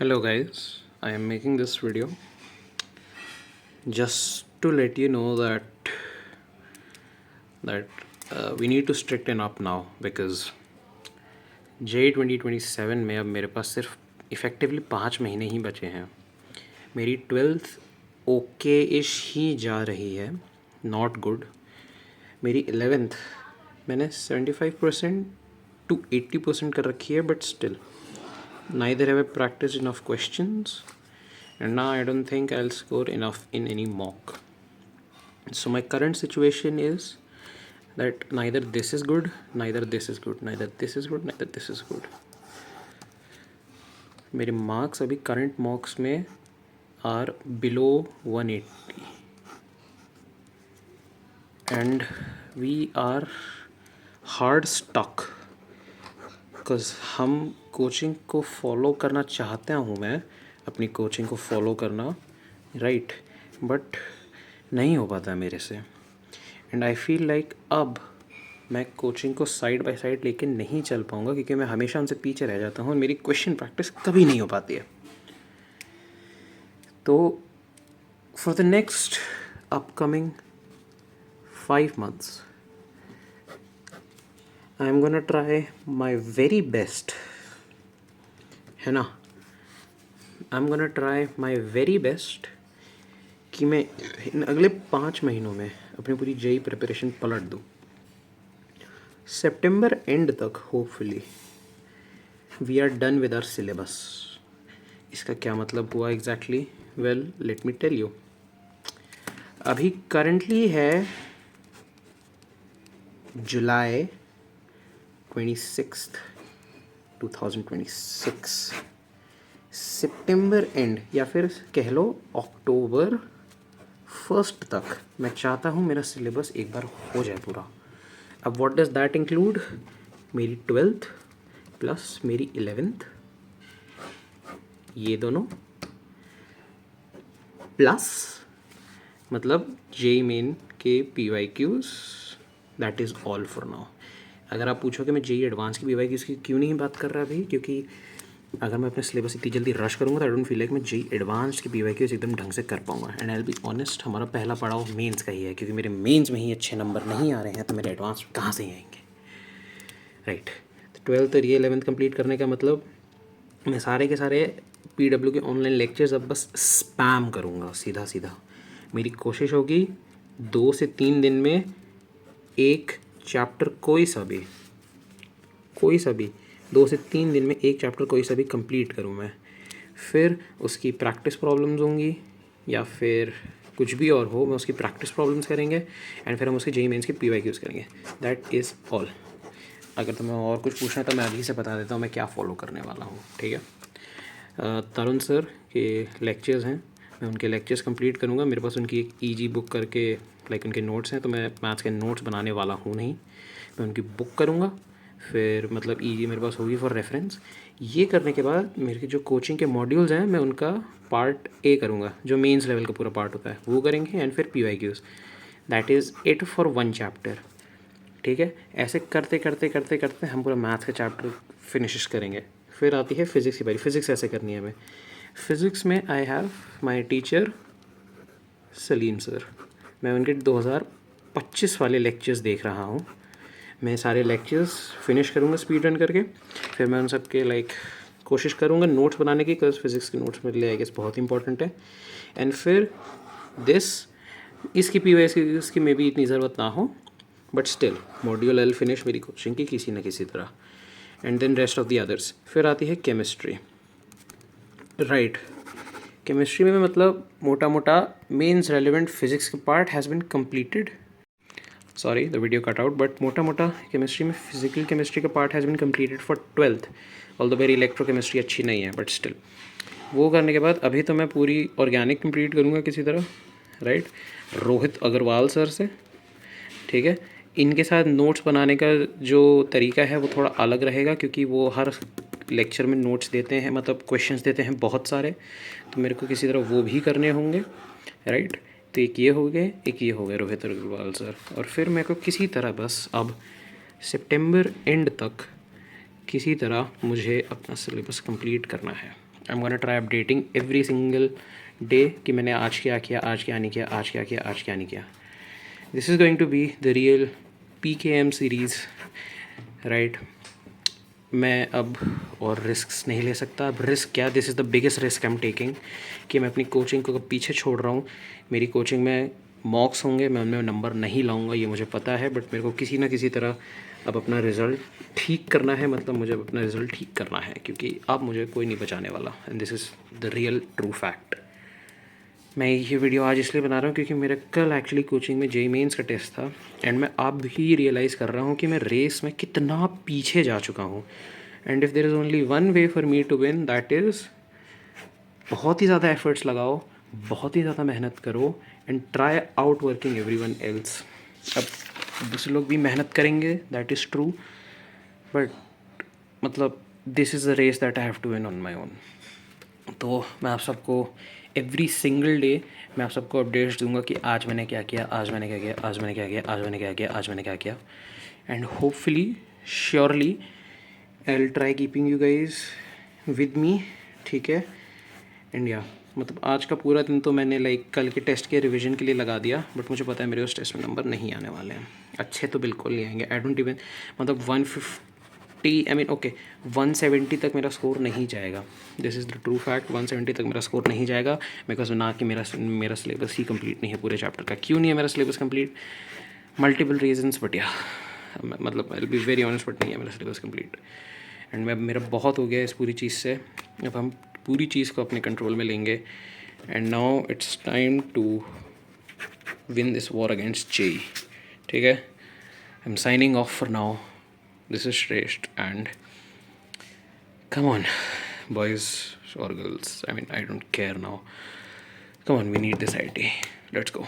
Hello guys, I am making this video just to let you know that we need to straighten up now because JEE 2027 में अब मेरे पास सिर्फ effectively 5 महीने ही बचे हैं। मेरी 12th ओके इश ही जा रही है, नॉट गुड। मेरी 11th मैंने 75% to 80% कर रखी है, but still neither have I practiced enough questions, and now I don't think I'll score enough in any mock. So my current situation is that neither this is good, neither this is good, neither this is good, neither this is good. मेरे marks अभी current mocks में are below 180 and we are hard stuck because हम coaching को follow करना चाहता हूँ, मैं अपनी कोचिंग को फॉलो करना राइट, बट नहीं हो पाता है मेरे से। एंड आई फील लाइक अब मैं कोचिंग को साइड बाय साइड लेके नहीं चल पाऊँगा क्योंकि मैं हमेशा उनसे पीछे रह जाता हूँ और मेरी क्वेश्चन प्रैक्टिस कभी नहीं हो पाती है। तो for the next upcoming 5 months I am gonna try my very best, है ना। I am gonna try my very best कि मैं इन अगले 5 महीनों में अपनी पूरी जेई प्रिपरेशन पलट दूँ। सितंबर एंड तक hopefully we are done with our syllabus. इसका क्या मतलब हुआ exactly? Well, let me tell you. अभी करंटली है जुलाई 26th 2026। सितंबर एंड या फिर कह लो अक्टूबर 1st तक मैं चाहता हूँ मेरा सिलेबस एक बार हो जाए पूरा। अब व्हाट डज दैट इंक्लूड? मेरी 12th प्लस मेरी 11th, ये दोनों प्लस मतलब जेई मेन के PYQs, that is all for now. अगर आप पूछो कि मैं जेई एडवांस की PYQs की क्यों नहीं बात कर रहा अभी, क्योंकि अगर मैं अपने सिलेबस इतनी जल्दी रश करूँगा तो आई डोंट फील लाइक मैं जेई एडवांस की PYQs एकदम ढंग से कर पाऊँगा। And I will be honest, हमारा पहला पड़ाव मेंस का ही है, क्योंकि मेरे मेंस में ही अच्छे नंबर नहीं आ रहे हैं तो मेरे एडवांस कहाँ से ही आएंगे, राइट। तो 12th और ये 11th कंप्लीट करने का मतलब मैं सारे के सारे PW के ऑनलाइन लेक्चर्स अब बस स्पैम करूँगा सीधा सीधा। मेरी कोशिश होगी 2 से 3 दिन में एक चैप्टर कोई सा भी 2 से 3 दिन में एक चैप्टर कोई सा भी कंप्लीट करूँ मैं। फिर उसकी प्रैक्टिस प्रॉब्लम्स होंगी या फिर कुछ भी और हो, मैं उसकी प्रैक्टिस प्रॉब्लम्स करेंगे एंड फिर हम उसके जेईई मेंस के PYQs करेंगे। That is all. अगर तुम्हें और कुछ पूछना है तो मैं अभी से बता देता हूँ मैं क्या फ़ॉलो करने वाला हूँ, ठीक है। तरुण सर के लेक्चर्स हैं, मैं उनके लेक्चर्स कंप्लीट करूँगा। मेरे पास उनकी एक ईजी बुक करके लाइक उनके नोट्स हैं, तो मैं मैथ्स के नोट्स बनाने वाला हूँ नहीं, मैं उनकी बुक करूँगा। फिर मतलब ईजी मेरे पास होगी फॉर रेफरेंस। ये करने के बाद मेरे जो कोचिंग के मॉड्यूल्स हैं मैं उनका पार्ट ए करूँगा, जो मेंस लेवल का पूरा पार्ट होता है वो करेंगे, एंड फिर PYQs। That is it for 1 chapter, ठीक है। ऐसे करते करते करते करते हम पूरा मैथ्स का चैप्टर फिनिश करेंगे। फिर आती है फिज़िक्स की बारी। फिज़िक्स ऐसे करनी है हमें। फिज़िक्स में I have my teacher Salim sir. मैं उनके 2025 वाले लेक्चर्स देख रहा हूँ। मैं सारे लेक्चर्स फिनिश करूँगा स्पीड रन करके। फिर मैं उन सब के लाइक कोशिश करूँगा नोट्स बनाने की, बिकॉज फिज़िक्स के नोट्स मेरे लिए आई गेस बहुत इंपॉर्टेंट है। एंड फिर इसकी PYQs की मे भी इतनी ज़रूरत ना हो, but still module L finish मेरी कोचिंग की किसी न किसी तरह, and then rest of the others. फिर आती है केमिस्ट्री, राइट। केमिस्ट्री में मतलब मोटा मोटा मेंस रेलिवेंट फिजिक्स का part has been completed. Sorry the video cut out, but मोटा मोटा केमिस्ट्री में फिजिकल केमिस्ट्री का part has been completed for 12th। Although मेरी इलेक्ट्रोकेमिस्ट्री अच्छी नहीं है, बट स्टिल वो करने के बाद अभी तो मैं पूरी ऑर्गेनिक कंप्लीट करूँगा किसी तरह, राइट, रोहित अग्रवाल सर से, ठीक है। इनके साथ नोट्स बनाने का जो तरीका है वो थोड़ा अलग रहेगा, क्योंकि वो हर लेक्चर में नोट्स देते हैं, मतलब क्वेश्चंस देते हैं बहुत सारे, तो मेरे को किसी तरह वो भी करने होंगे, राइट। तो एक ये हो गए, एक ये हो गए रोहित अग्रवाल सर। और फिर मेरे को किसी तरह बस अब सितंबर एंड तक किसी तरह मुझे अपना सिलेबस कंप्लीट करना है। I am gonna try updating every single day कि मैंने आज क्या किया, आज क्या नहीं किया, आज क्या किया, आज क्या नहीं किया. This is going to be the real PKM series, right. मैं अब और रिस्क्स नहीं ले सकता. अब रिस्क क्या, this is the biggest risk I am taking कि मैं अपनी कोचिंग को पीछे छोड़ रहा हूँ. मेरी कोचिंग में मॉक्स होंगे, मैं उनमें नंबर नहीं लाऊंगा, ये मुझे पता है. बट मेरे को किसी ना किसी तरह अब अपना रिज़ल्ट ठीक करना है. मतलब मुझे अपना रिज़ल्ट ठीक करना है क्योंकि अब मुझे कोई नहीं बचाने वाला. And this is the real true fact. मैं ये वीडियो आज इसलिए बना रहा हूँ क्योंकि मेरा कल एक्चुअली कोचिंग में JEE मेंस का टेस्ट था. एंड मैं अब भी रियलाइज़ कर रहा हूँ कि मैं रेस में कितना पीछे जा चुका हूँ. And if there is only one way for me to win, that is बहुत ही ज़्यादा एफर्ट्स लगाओ, बहुत ही ज़्यादा मेहनत करो and try out working everyone else. अब दूसरे लोग भी मेहनत करेंगे, दैट इज़ ट्रू, बट मतलब this is the race that I have to win on my own. तो मैं आप सबको एवरी सिंगल डे मैं आप सबको अपडेट्स दूंगा कि आज मैंने क्या किया, आज मैंने क्या किया, आज मैंने क्या किया, आज मैंने क्या किया, आज मैंने क्या किया. And hopefully surely I will try keeping you guys with me, ठीक है. एंड या मतलब आज का पूरा दिन तो मैंने लाइक कल के टेस्ट के रिवीजन के लिए लगा दिया. बट मुझे पता है मेरे उस टेस्ट में नंबर नहीं आने वाले हैं, अच्छे तो बिल्कुल नहीं आएंगे. आई डोंट इवन मतलब 150 आई मीन ओके 170 तक मेरा स्कोर नहीं जाएगा. This is the true fact. 170 तक मेरा स्कोर नहीं जाएगा बिकॉज ना कि मेरा सिलेबस ही कंप्लीट नहीं है पूरे चैप्टर का. क्यों नहीं है मेरा syllabus complete? Multiple reasons, but या मतलब I will be very honest, but नहीं है मेरा सिलेबस कंप्लीट. एंड मेरा बहुत हो गया इस पूरी चीज़ से. अब हम पूरी चीज़ को अपने कंट्रोल में लेंगे. And now it's time to win this war against JEE, ठीक है. I am signing off for now. This is Shresht, and come on, boys or girls, I mean, I don't care now. Come on, we need this IT. Let's go.